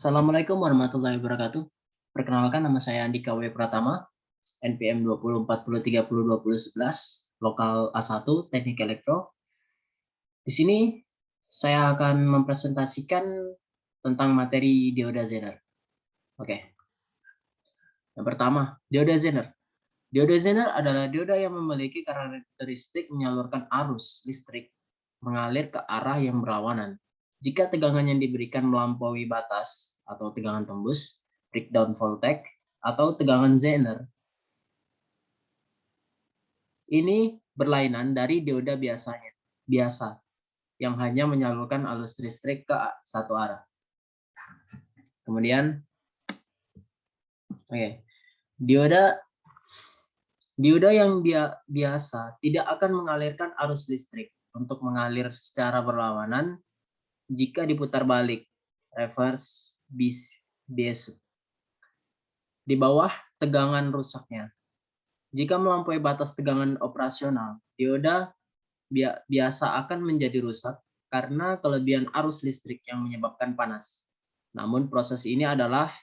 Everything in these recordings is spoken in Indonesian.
Assalamualaikum warahmatullahi wabarakatuh. Perkenalkan, nama saya Andika W. Pratama, NPM 2040302011, lokal A1, Teknik Elektro. Di sini saya akan mempresentasikan tentang materi dioda Zener. Oke. Yang pertama, dioda Zener. Dioda Zener adalah dioda yang memiliki karakteristik menyalurkan arus listrik mengalir ke arah yang berlawanan. Jika tegangan yang diberikan melampaui batas atau tegangan tembus, breakdown voltage, atau tegangan Zener, ini berlainan dari dioda biasa yang hanya menyalurkan arus listrik ke satu arah. Kemudian, dioda yang biasa tidak akan mengalirkan arus listrik untuk mengalir secara berlawanan jika diputar balik, reverse bias, di bawah tegangan rusaknya. Jika melampaui batas tegangan operasional, dioda biasa akan menjadi rusak karena kelebihan arus listrik yang menyebabkan panas. Namun proses ini adalah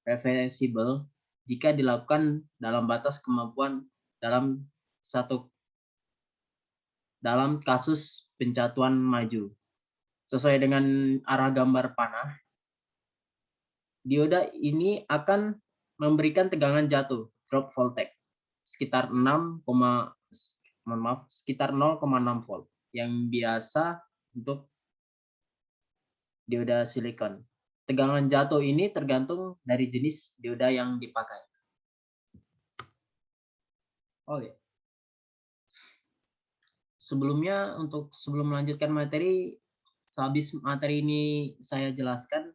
reversible jika dilakukan dalam batas kemampuan dalam kasus pencatuan maju. Sesuai dengan arah gambar panah, dioda ini akan memberikan tegangan jatuh, drop voltage, sekitar 0,6 volt, yang biasa untuk dioda silikon. Tegangan jatuh ini tergantung dari jenis dioda yang dipakai. Sebelum melanjutkan materi, sehabis materi ini saya jelaskan,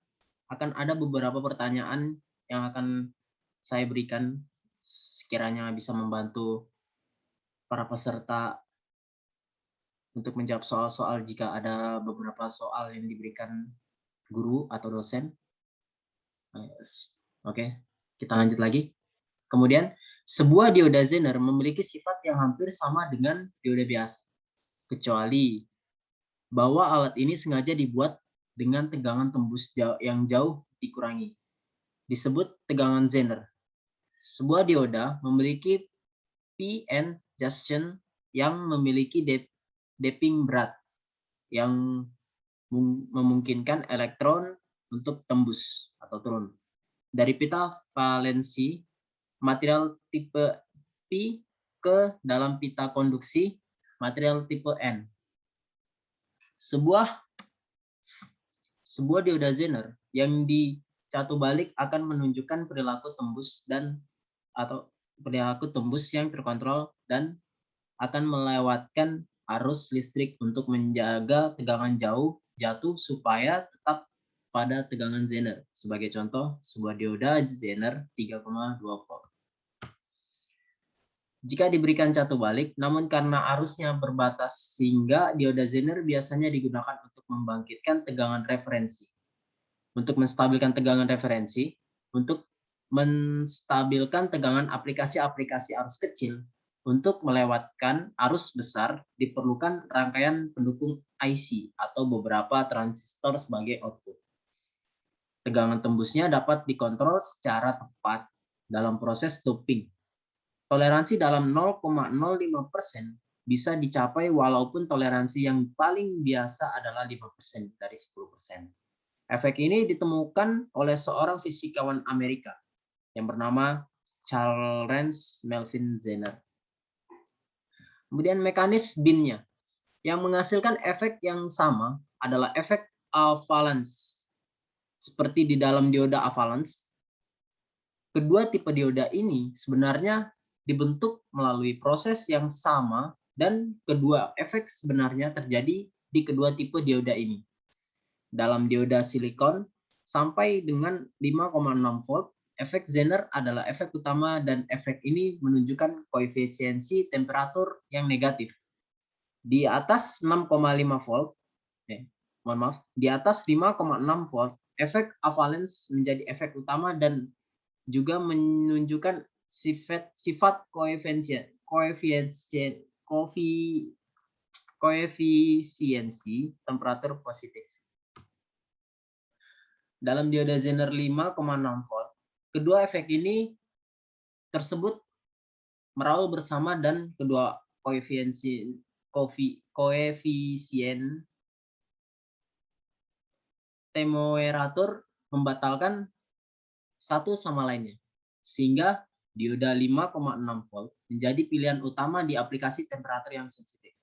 akan ada beberapa pertanyaan yang akan saya berikan, sekiranya bisa membantu para peserta untuk menjawab soal-soal jika ada beberapa soal yang diberikan guru atau dosen. Oke, kita lanjut lagi. Kemudian, sebuah dioda Zener memiliki sifat yang hampir sama dengan dioda biasa, kecuali bahwa alat ini sengaja dibuat dengan tegangan tembus yang jauh dikurangi. Disebut tegangan Zener. Sebuah dioda memiliki p-n junction yang memiliki damping berat yang memungkinkan elektron untuk tembus atau turun dari pita valensi material tipe P ke dalam pita konduksi material tipe N. Sebuah dioda Zener yang dicatu balik akan menunjukkan perilaku tembus yang terkontrol dan akan melewatkan arus listrik untuk menjaga tegangan jatuh supaya tetap pada tegangan Zener. Sebagai contoh, sebuah dioda Zener 3,2 volt. Jika diberikan catu balik, namun karena arusnya berbatas sehingga dioda Zener biasanya digunakan untuk membangkitkan tegangan referensi. Untuk menstabilkan tegangan referensi, untuk menstabilkan tegangan aplikasi-aplikasi arus kecil, untuk melewatkan arus besar diperlukan rangkaian pendukung IC atau beberapa transistor sebagai output. Tegangan tembusnya dapat dikontrol secara tepat dalam proses doping. Toleransi dalam 0,05% bisa dicapai walaupun toleransi yang paling biasa adalah 5% dari 10%. Efek ini ditemukan oleh seorang fisikawan Amerika yang bernama Charles Melvin Zener. Kemudian mekanisme binnya yang menghasilkan efek yang sama adalah efek avalanche. Seperti di dalam dioda avalanche, kedua tipe dioda ini sebenarnya dibentuk melalui proses yang sama dan kedua efek sebenarnya terjadi di kedua tipe dioda ini. Dalam dioda silikon sampai dengan 5,6 volt, efek Zener adalah efek utama dan efek ini menunjukkan koefisiensi temperatur yang negatif. Di atas 6,5 volt, di atas 5,6 volt, efek avalanche menjadi efek utama dan juga menunjukkan sifat koefisiensi temperatur positif. dalam dioda Zener 5,6 volt, kedua efek ini tersebut meraul bersama dan kedua koefisien temoperatur membatalkan satu sama lainnya, sehingga dioda 5,6 volt menjadi pilihan utama di aplikasi temperatur yang sensitif.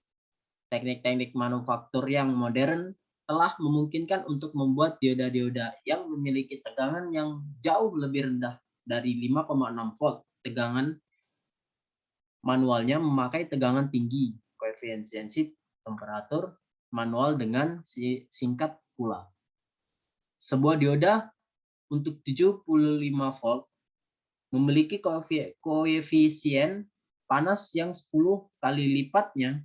Teknik-teknik manufaktur yang modern telah memungkinkan untuk membuat dioda-dioda yang memiliki tegangan yang jauh lebih rendah dari 5,6 volt. Tegangan manualnya memakai tegangan tinggi, koefisien temperatur manual dengan singkat pula. Sebuah dioda untuk 75 volt memiliki koefisien panas yang 10 kali lipatnya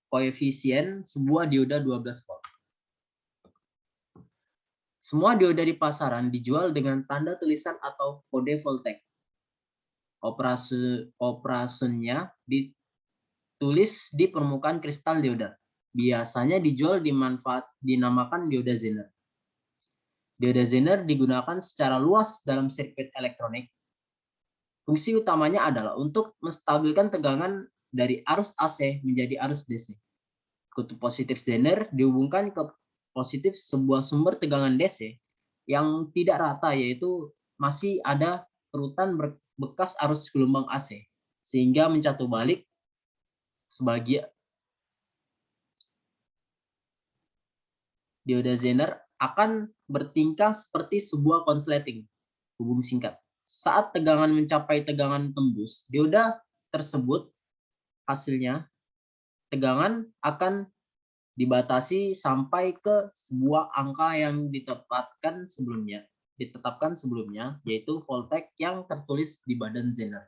koefisien sebuah dioda 12 volt. Semua dioda di pasaran dijual dengan tanda tulisan atau kode voltage. Operasinya ditulis di permukaan kristal dioda. Biasanya dijual dinamakan dioda Zener. Dioda Zener digunakan secara luas dalam sirkuit elektronik. Fungsi utamanya adalah untuk menstabilkan tegangan dari arus AC menjadi arus DC. Kutub positif Zener dihubungkan ke positif sebuah sumber tegangan DC yang tidak rata, yaitu masih ada kerutan bekas arus gelombang AC, sehingga mencatu balik sebagian. Dioda Zener akan bertingkah seperti sebuah konsleting hubung singkat. Saat tegangan mencapai tegangan tembus, dioda tersebut hasilnya tegangan akan dibatasi sampai ke sebuah angka yang ditetapkan sebelumnya, yaitu voltage yang tertulis di badan Zener.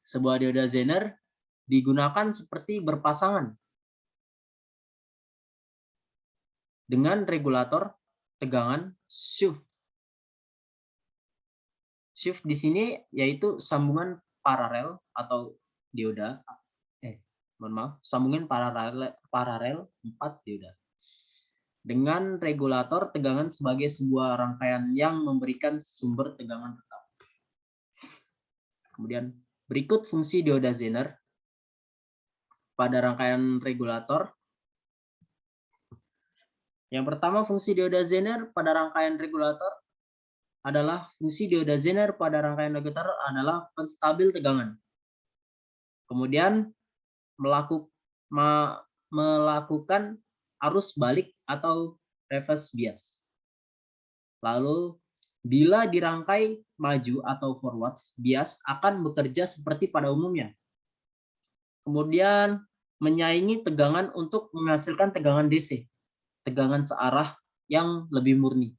Sebuah dioda Zener digunakan seperti berpasangan dengan regulator tegangan shift. Shift di sini yaitu sambungan paralel atau dioda. Sambungan paralel 4 dioda. Dengan regulator tegangan sebagai sebuah rangkaian yang memberikan sumber tegangan tetap. Kemudian berikut fungsi dioda Zener pada rangkaian regulator. Yang pertama, fungsi dioda Zener pada rangkaian regulator adalah penstabil tegangan. Kemudian melakukan arus balik atau reverse bias. Lalu bila dirangkai maju atau forward bias akan bekerja seperti pada umumnya. Kemudian menyaingi tegangan untuk menghasilkan tegangan DC, tegangan searah yang lebih murni.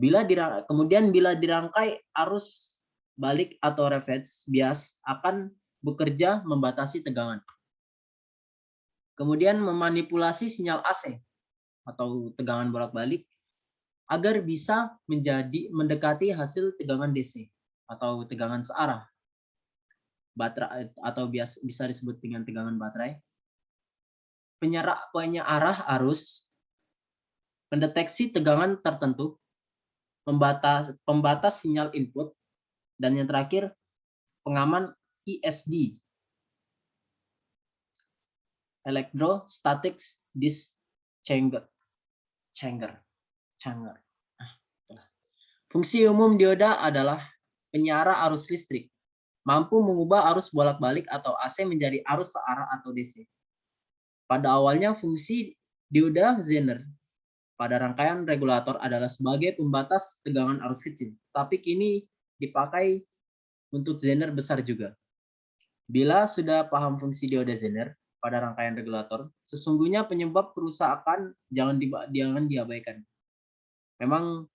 Bila dirangkai arus balik atau reverse bias akan bekerja membatasi tegangan. Kemudian memanipulasi sinyal AC atau tegangan bolak-balik agar bisa mendekati hasil tegangan DC atau tegangan searah. Baterai atau bisa disebut dengan tegangan baterai. Penyarah arus, mendeteksi tegangan tertentu, pembatas sinyal input, dan yang terakhir pengaman ESD, Electrostatic Discharge. Fungsi umum dioda adalah penyarah arus listrik, mampu mengubah arus bolak-balik atau AC menjadi arus searah atau DC. Pada awalnya fungsi dioda Zener pada rangkaian regulator adalah sebagai pembatas tegangan arus kecil, tapi kini dipakai untuk Zener besar juga. Bila sudah paham fungsi dioda Zener pada rangkaian regulator, sesungguhnya penyebab kerusakan jangan diabaikan. Memang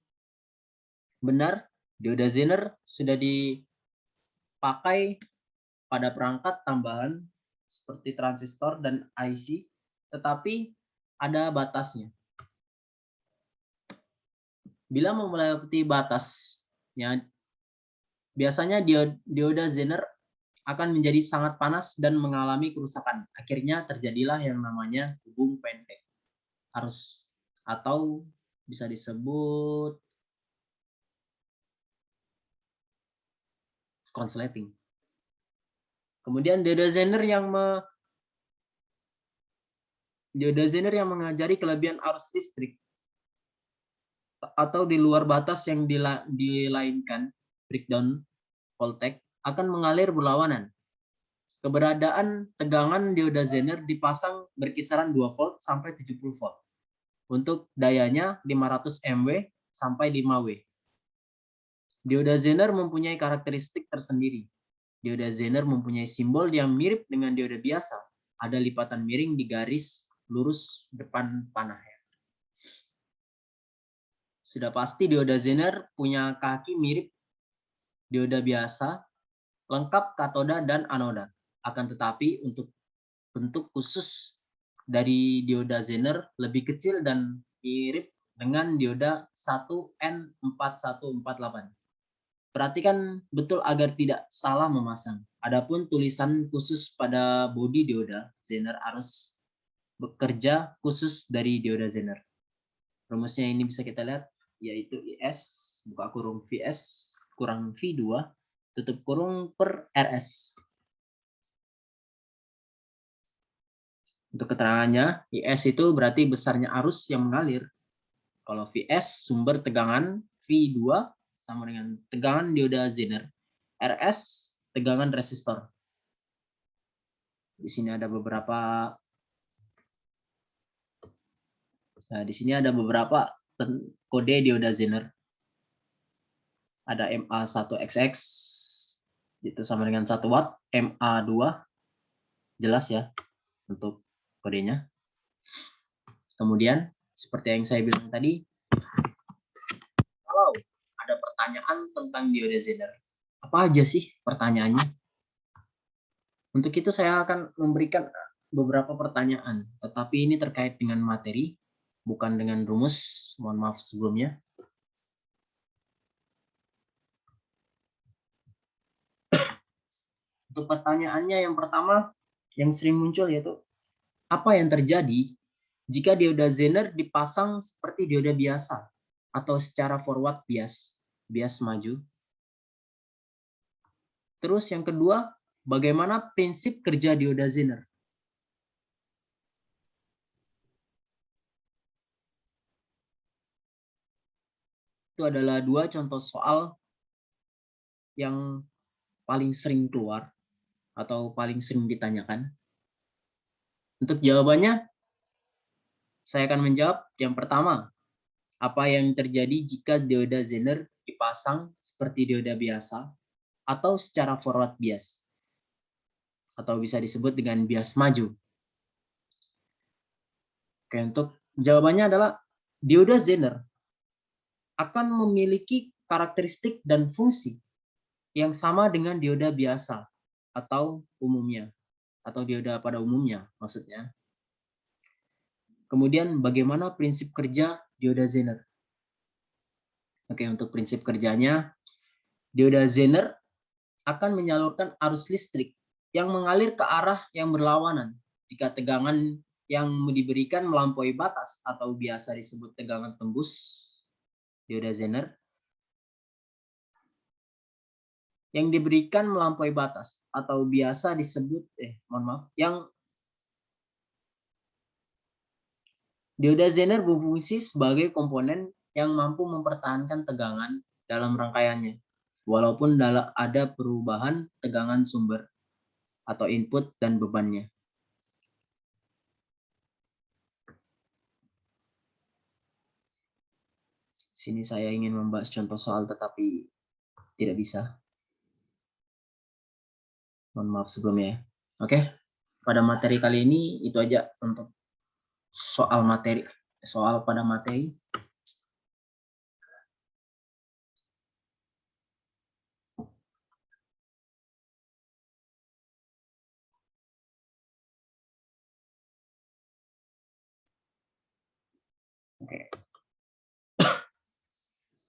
benar, dioda Zener sudah dipakai pada perangkat tambahan seperti transistor dan IC, tetapi ada batasnya. Bila melewati batasnya, biasanya dioda Zener akan menjadi sangat panas dan mengalami kerusakan. Akhirnya terjadilah yang namanya hubung pendek, atau bisa disebut konsleting. Kemudian dioda Zener yang mengajari kelebihan arus listrik atau di luar batas yang dilainkan, breakdown voltage, akan mengalir berlawanan. Keberadaan tegangan dioda Zener dipasang berkisaran 2 volt sampai 70 volt. Untuk dayanya 500 mW sampai 5 W. Dioda Zener mempunyai karakteristik tersendiri. Dioda Zener mempunyai simbol yang mirip dengan dioda biasa. Ada lipatan miring di garis lurus depan panahnya. Sudah pasti dioda Zener punya kaki mirip dioda biasa, lengkap katoda dan anoda. Akan tetapi untuk bentuk khusus dari dioda Zener lebih kecil dan mirip dengan dioda 1N4148. Perhatikan betul agar tidak salah memasang. Adapun tulisan khusus pada bodi dioda Zener harus bekerja khusus dari dioda Zener. Rumusnya ini bisa kita lihat, yaitu IS buka kurung VS kurang V2 tutup kurung per RS. Untuk keterangannya, IS itu berarti besarnya arus yang mengalir. Kalau VS sumber tegangan, V2 sama dengan tegangan dioda Zener, RS tegangan resistor. Di sini ada beberapa kode dioda Zener. Ada MA1XX itu sama dengan 1 watt, MA2 jelas ya untuk kodenya. Kemudian seperti yang saya bilang tadi, kalau ada pertanyaan tentang dioda Zener, apa aja sih pertanyaannya? Untuk itu saya akan memberikan beberapa pertanyaan, tetapi ini terkait dengan materi, bukan dengan rumus. Mohon maaf sebelumnya. Untuk pertanyaannya yang pertama, yang sering muncul yaitu, apa yang terjadi jika dioda Zener dipasang seperti dioda biasa atau secara forward bias maju? Terus yang kedua, bagaimana prinsip kerja dioda Zener? Itu adalah 2 contoh soal yang paling sering keluar atau paling sering ditanyakan. Untuk jawabannya, saya akan menjawab yang pertama, apa yang terjadi jika dioda Zener dipasang seperti dioda biasa atau secara forward bias, atau bisa disebut dengan bias maju. Oke, untuk jawabannya adalah dioda Zener akan memiliki karakteristik dan fungsi yang sama dengan dioda biasa atau umumnya, atau dioda pada umumnya maksudnya. Kemudian bagaimana prinsip kerja dioda Zener? Oke, untuk prinsip kerjanya, dioda Zener akan menyalurkan arus listrik yang mengalir ke arah yang berlawanan jika tegangan yang diberikan melampaui batas atau biasa disebut tegangan tembus dioda Zener yang diberikan melampaui batas atau biasa disebut dioda Zener berfungsi sebagai komponen yang mampu mempertahankan tegangan dalam rangkaiannya walaupun ada perubahan tegangan sumber atau input dan bebannya. Sini saya ingin membahas contoh soal tetapi tidak bisa. Mohon maaf sebelumnya. Oke, pada materi kali ini itu aja untuk soal pada materi. Oke.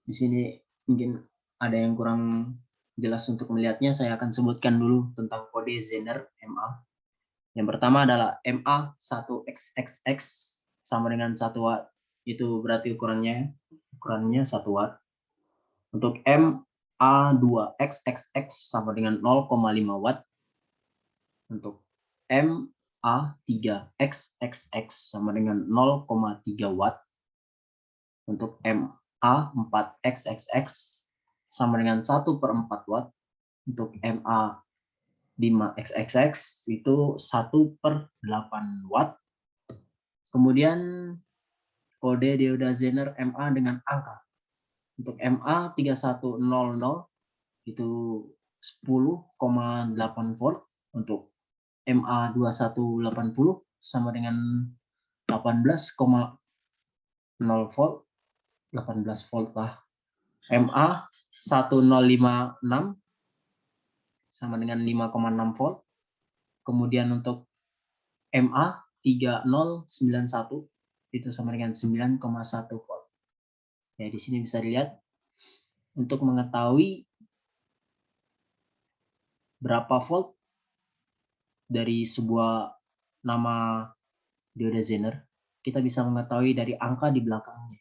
Di sini mungkin ada yang kurang jelas untuk melihatnya, saya akan sebutkan dulu tentang kode Zener MA. Yang pertama adalah MA1XXX sama dengan 1 watt itu berarti ukurannya 1 watt. Untuk MA2XXX sama dengan 0,5 watt. Untuk MA3XXX sama dengan 0,3 watt. Untuk MA4XXX sama dengan 1/4 watt. Untuk MA5XXX itu 1/8 watt. Kemudian kode dioda Zener MA dengan angka. Untuk MA3100 itu 10,8 volt. Untuk MA2180 sama dengan 18,0 volt. 18 volt lah. MA1056 sama dengan 5,6 volt. Kemudian untuk MA3091 itu sama dengan 9,1 volt. Ya, di sini bisa dilihat untuk mengetahui berapa volt dari sebuah nama dioda Zener, kita bisa mengetahui dari angka di belakangnya.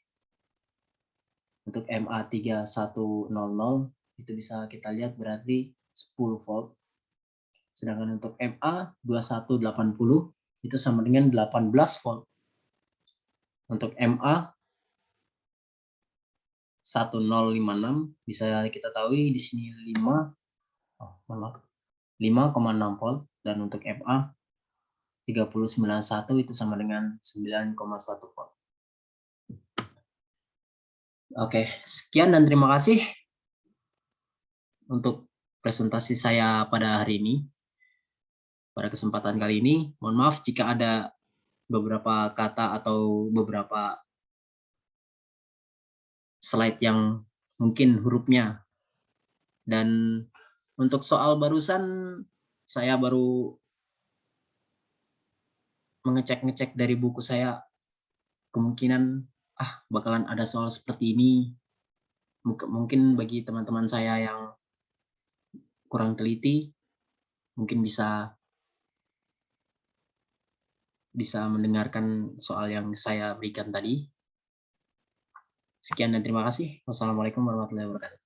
Untuk MA3100 itu bisa kita lihat berarti 10 volt. Sedangkan untuk MA2180 itu sama dengan 18 volt. Untuk MA1056 bisa kita tahu di sini 5,6 volt, dan untuk MA3091 itu sama dengan 9,1 volt. Oke, sekian dan terima kasih untuk presentasi saya pada hari ini. Pada kesempatan kali ini, mohon maaf jika ada beberapa kata atau beberapa slide yang mungkin hurufnya. Dan untuk soal barusan, saya baru mengecek-ngecek dari buku saya, kemungkinan bakalan ada soal seperti ini. Mungkin bagi teman-teman saya yang kurang teliti, mungkin bisa mendengarkan soal yang saya berikan tadi. Sekian dan terima kasih. Wassalamualaikum warahmatullahi wabarakatuh.